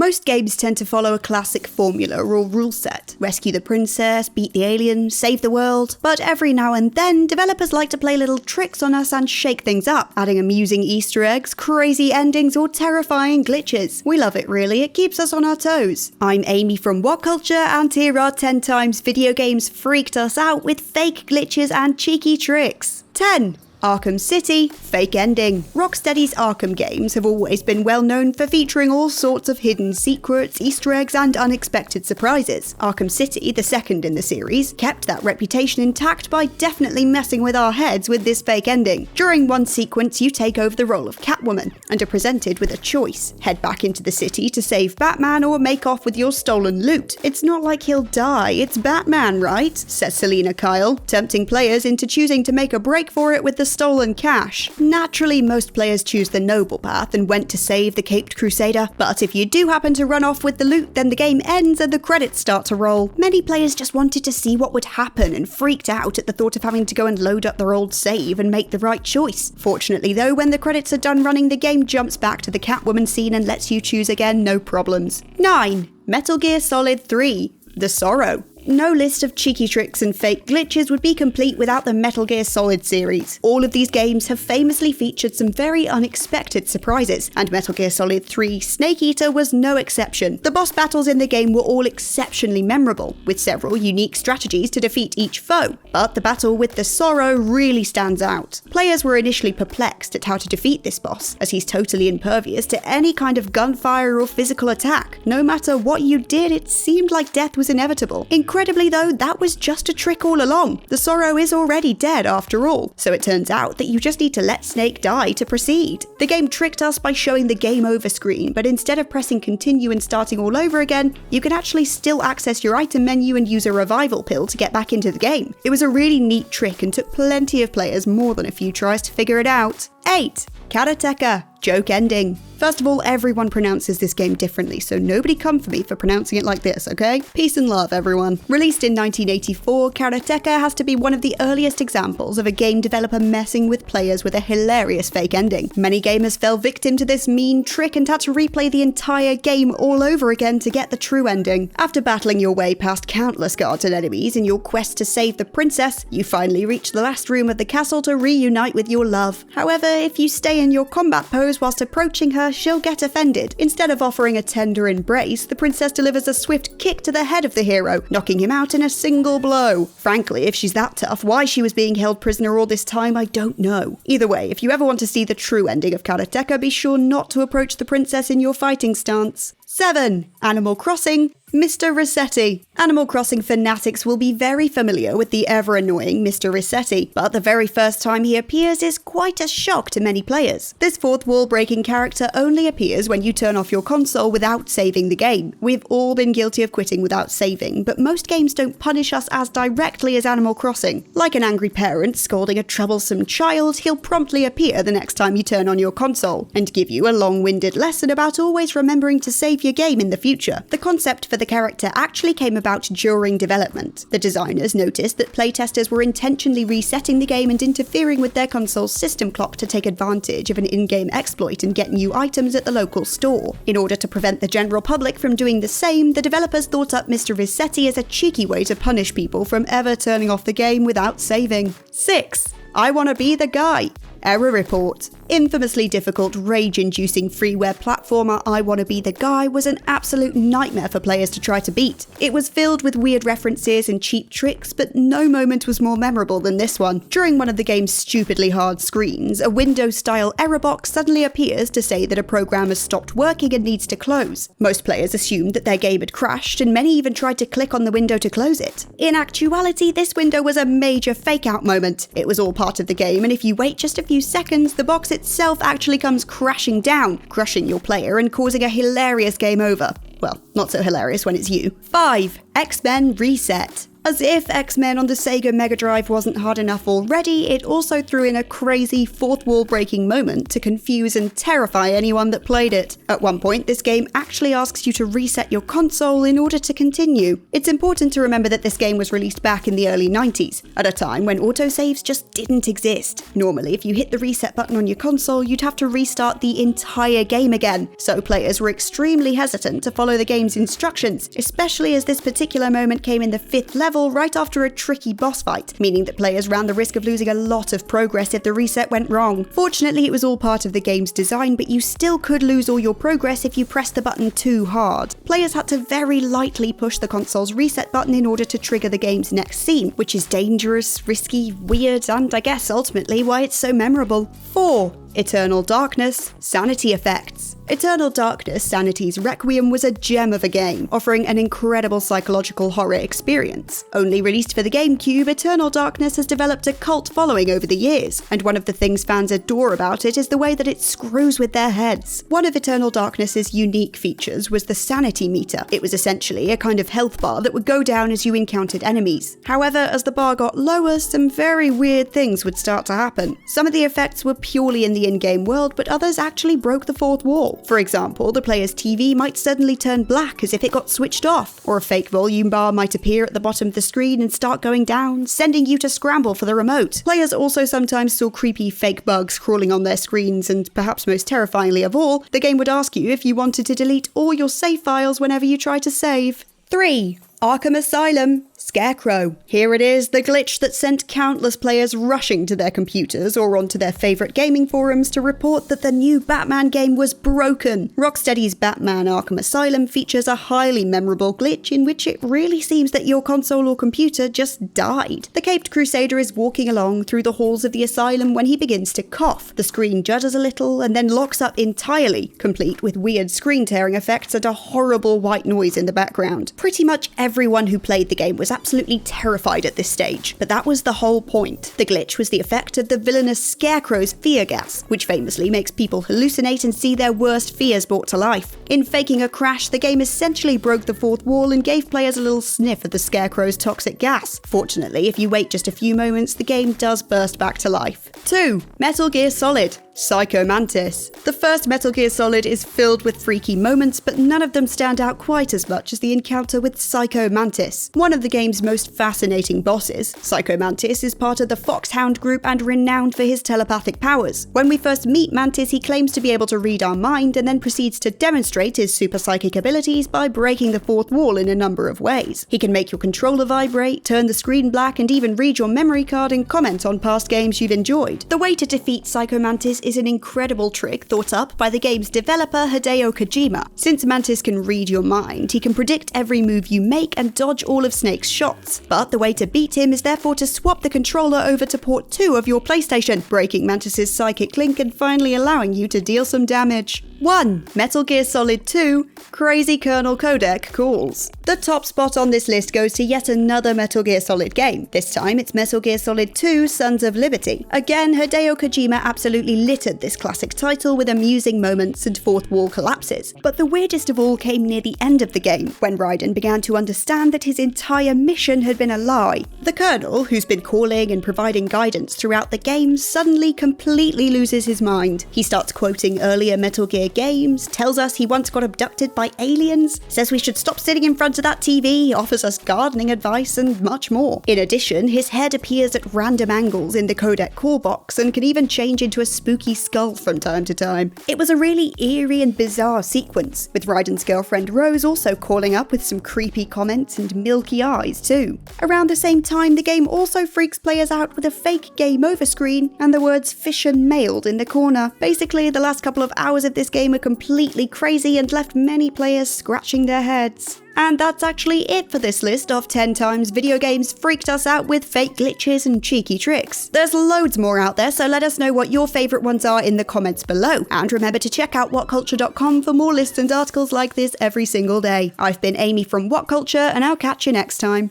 Most games tend to follow a classic formula or rule set. Rescue the princess, beat the aliens, save the world. But every now and then, developers like to play little tricks on us and shake things up, adding amusing Easter eggs, crazy endings, or terrifying glitches. We love it really, it keeps us on our toes. I'm Amy from WhatCulture, and here are 10 times video games freaked us out with fake glitches and cheeky tricks. 10. Arkham City, fake ending. Rocksteady's Arkham games have always been well known for featuring all sorts of hidden secrets, Easter eggs, and unexpected surprises. Arkham City, the second in the series, kept that reputation intact by definitely messing with our heads with this fake ending. During one sequence, you take over the role of Catwoman and are presented with a choice. Head back into the city to save Batman or make off with your stolen loot. It's not like he'll die, it's Batman, right? Says Selina Kyle, tempting players into choosing to make a break for it with the stolen cash. Naturally, most players choose the noble path and went to save the Caped Crusader, but if you do happen to run off with the loot, then the game ends and the credits start to roll. Many players just wanted to see what would happen and freaked out at the thought of having to go and load up their old save and make the right choice. Fortunately though, when the credits are done running, the game jumps back to the Catwoman scene and lets you choose again, no problems. 9. Metal Gear Solid 3, The Sorrow. No list of cheeky tricks and fake glitches would be complete without the Metal Gear Solid series. All of these games have famously featured some very unexpected surprises, and Metal Gear Solid 3 Snake Eater was no exception. The boss battles in the game were all exceptionally memorable, with several unique strategies to defeat each foe, but the battle with the Sorrow really stands out. Players were initially perplexed at how to defeat this boss, as he's totally impervious to any kind of gunfire or physical attack. No matter what you did, it seemed like death was inevitable. Incredibly though, that was just a trick all along. The Sorrow is already dead after all, so it turns out that you just need to let Snake die to proceed. The game tricked us by showing the game over screen, but instead of pressing continue and starting all over again, you can actually still access your item menu and use a revival pill to get back into the game. It was a really neat trick and took plenty of players more than a few tries to figure it out. 8. Karateka, joke ending. First of all, everyone pronounces this game differently, so nobody come for me for pronouncing it like this, okay? Peace and love, everyone. Released in 1984, Karateka has to be one of the earliest examples of a game developer messing with players with a hilarious fake ending. Many gamers fell victim to this mean trick and had to replay the entire game all over again to get the true ending. After battling your way past countless guards and enemies in your quest to save the princess, you finally reach the last room of the castle to reunite with your love. However, if you stay in your combat pose whilst approaching her, she'll get offended. Instead of offering a tender embrace, the princess delivers a swift kick to the head of the hero, knocking him out in a single blow. Frankly, if she's that tough, why she was being held prisoner all this time, I don't know. Either way, if you ever want to see the true ending of Karateka, be sure not to approach the princess in your fighting stance. 7. Animal Crossing, Mr. RESETTI. Animal Crossing fanatics will be very familiar with the ever-annoying Mr. RESETTI, but the very first time he appears is quite a shock to many players. This fourth wall-breaking character only appears when you turn off your console without saving the game. We've all been guilty of quitting without saving, but most games don't punish us as directly as Animal Crossing. Like an angry parent scolding a troublesome child, he'll promptly appear the next time you turn on your console, and give you a long-winded lesson about always remembering to save your game in the future. The concept for the character actually came about during development. The designers noticed that playtesters were intentionally resetting the game and interfering with their console's system clock to take advantage of an in-game exploit and get new items at the local store. In order to prevent the general public from doing the same, the developers thought up Mr. RESETTI as a cheeky way to punish people from ever turning off the game without saving. 6. I Wanna Be the Guy. Error report. Infamously difficult, rage-inducing freeware platformer I Wanna Be the Guy was an absolute nightmare for players to try to beat. It was filled with weird references and cheap tricks, but no moment was more memorable than this one. During one of the game's stupidly hard screens, a Windows-style error box suddenly appears to say that a program has stopped working and needs to close. Most players assumed that their game had crashed, and many even tried to click on the window to close it. In actuality, this window was a major fake-out moment. It was all part of the game, and if you wait just a few seconds, the box itself actually comes crashing down, crushing your player and causing a hilarious game over. Well, not so hilarious when it's you. 5. X-Men Reset. As if X-Men on the Sega Mega Drive wasn't hard enough already, it also threw in a crazy fourth wall breaking moment to confuse and terrify anyone that played it. At one point, this game actually asks you to reset your console in order to continue. It's important to remember that this game was released back in the early 90s, at a time when autosaves just didn't exist. Normally, if you hit the reset button on your console, you'd have to restart the entire game again, so players were extremely hesitant to follow the game's instructions, especially as this particular moment came in the 5th level right after a tricky boss fight, meaning that players ran the risk of losing a lot of progress if the reset went wrong. Fortunately, it was all part of the game's design, but you still could lose all your progress if you pressed the button too hard. Players had to very lightly push the console's reset button in order to trigger the game's next scene, which is dangerous, risky, weird, and I guess ultimately why it's so memorable. 4. Eternal Darkness, Sanity Effects. Eternal Darkness, Sanity's Requiem was a gem of a game, offering an incredible psychological horror experience. Only released for the GameCube, Eternal Darkness has developed a cult following over the years, and one of the things fans adore about it is the way that it screws with their heads. One of Eternal Darkness's unique features was the sanity meter. It was essentially a kind of health bar that would go down as you encountered enemies. However, as the bar got lower, some very weird things would start to happen. Some of the effects were purely in the in-game world, but others actually broke the fourth wall. For example, the player's TV might suddenly turn black as if it got switched off, or a fake volume bar might appear at the bottom of the screen and start going down, sending you to scramble for the remote. Players also sometimes saw creepy fake bugs crawling on their screens, and perhaps most terrifyingly of all, the game would ask you if you wanted to delete all your save files whenever you try to save. 3. ARKHAM Asylum, Scarecrow. Here it is, the glitch that sent countless players rushing to their computers or onto their favourite gaming forums to report that the new Batman game was broken. Rocksteady's Batman Arkham Asylum features a highly memorable glitch in which it really seems that your console or computer just died. The caped crusader is walking along through the halls of the asylum when he begins to cough. The screen judders a little and then locks up entirely, complete with weird screen tearing effects and a horrible white noise in the background. Pretty much everyone who played the game was absolutely terrified at this stage, but that was the whole point. The glitch was the effect of the villainous Scarecrow's fear gas, which famously makes people hallucinate and see their worst fears brought to life. In faking a crash, the game essentially broke the fourth wall and gave players a little sniff of the Scarecrow's toxic gas. Fortunately, if you wait just a few moments, the game does burst back to life. 2. Metal Gear Solid, Psycho Mantis. The first Metal Gear Solid is filled with freaky moments, but none of them stand out quite as much as the encounter with Psycho Mantis. One of the game's most fascinating bosses, Psycho Mantis is part of the Foxhound group and renowned for his telepathic powers. When we first meet Mantis, he claims to be able to read our mind and then proceeds to demonstrate his super psychic abilities by breaking the fourth wall in a number of ways. He can make your controller vibrate, turn the screen black, and even read your memory card and comment on past games you've enjoyed. The way to defeat Psycho Mantis is an incredible trick thought up by the game's developer Hideo Kojima. Since Mantis can read your mind, he can predict every move you make and dodge all of Snake's shots. But the way to beat him is therefore to swap the controller over to port 2 of your PlayStation, breaking Mantis's psychic link and finally allowing you to deal some damage. 1. Metal Gear Solid 2, Crazy Colonel Codec Calls. The top spot on this list goes to yet another Metal Gear Solid game. This time it's Metal Gear Solid 2, Sons of Liberty. Again, Hideo Kojima absolutely littered this classic title with amusing moments and fourth wall collapses. But the weirdest of all came near the end of the game, when Raiden began to understand that his entire mission had been a lie. The Colonel, who's been calling and providing guidance throughout the game, suddenly completely loses his mind. He starts quoting earlier Metal Gear games, tells us he once got abducted by aliens, says we should stop sitting in front of that TV, offers us gardening advice, and much more. In addition, his head appears at random angles in the codec call box and can even change into a spooky skull from time to time. It was a really eerie and bizarre sequence, with Raiden's girlfriend Rose also calling up with some creepy comments and milky eyes too. Around the same time, the game also freaks players out with a fake game over screen and the words "fission mailed" in the corner. Basically, the last couple of hours of this game were completely crazy and left many players scratching their heads. And that's actually it for this list of 10 times video games freaked us out with fake glitches and cheeky tricks. There's loads more out there, so let us know what your favourite ones are in the comments below. And remember to check out WhatCulture.com for more lists and articles like this every single day. I've been Amy from WhatCulture, and I'll catch you next time.